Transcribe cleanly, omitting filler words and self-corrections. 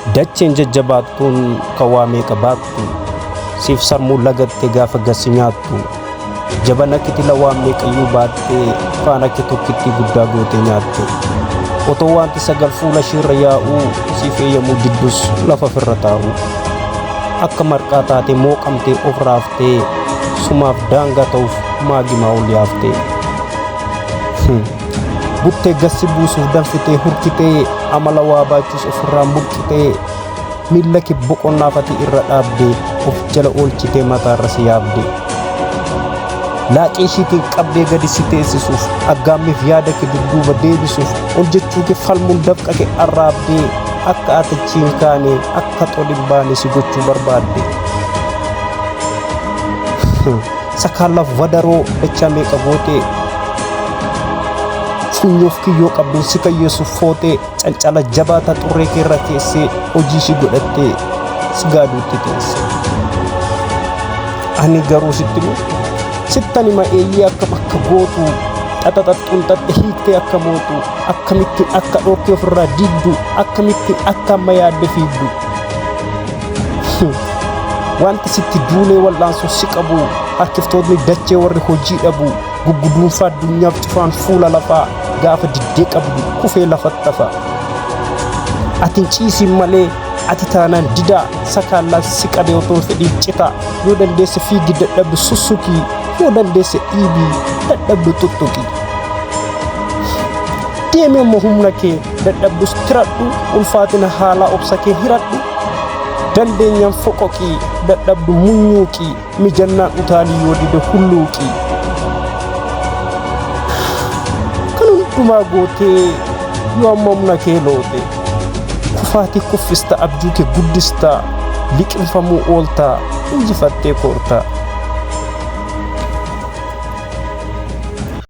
Dacheen jajjabaattuun kawaa meeqa baattu siif sarmuu lagatte gaafa gasi nyaattu jabana kiti lawaa meeqayyuu baattee faana kee tokkitti guddaa goote nyaatte otoo wanti sagal fuula shirra yaa'uu siif eeyyamuu diddus lafa firra taa'u akka marqaa taate mooqamtee of raaftee sumaaf daangaa ta'uuf maagimaa ol yaaftee buttee gassi buusuuf danfitee hurkitee amala waa baachuus ofirraa mulqitee miilla kee boqonnaafati irra dhaabdee of jala oolchitee mataarra si yaabdee laaqee ishiitiin qabdee gadi si teessisuuf aggaammiif yaada kee dudduuba deebisuuf hojjechuu kee falmuun dafqa kee arraabdee akka atachiin kaane akka xolin baane si gochuu barbaadde sakaallaaf wadaroo dachaa meeqa gootee funyoof kiyyoo qabduun si kayyeessuuf footee cancala jabaata xurree keerra keessee hojii ishii godhattee si gaaduutti teesse ani garuu sittan hima eeyyee akkam akka gootu xaxaxaxxuun xaxxe hiiktee akka mootu akkamittiin akka dhorkee ofirraa diigdu akkamittiin akka amma yaadde fiigdu wanti sitti duulee wal'aansoo si qabu harkiftootni dachee warri hojii dhabu gugguduunfaa addunyaaf cufaan fuula lafaa gaafa diddee qabdu kufee lafattafa atin ciisiin malee ati taanaan didaa sakaallaan si qabee otoo fedhiin cita yoo dandeesse fiigi dadhabdu sussukii yoo dandeesse dhiibii dadhabdu tuttuqii deemee immoo humna kee dadhabdus tiradhu ulfaatina haalaa obsa kee hiradhu dandeenyaan foqoqii dadhabdu munyuuqii mijannaan utaalii yoo dide hulluuqii dhumaa gootee yoo amma humna kee loote kufaatii kuffista abjuu kee guddistaa liqinfamuu ooltaa injifattee koortaa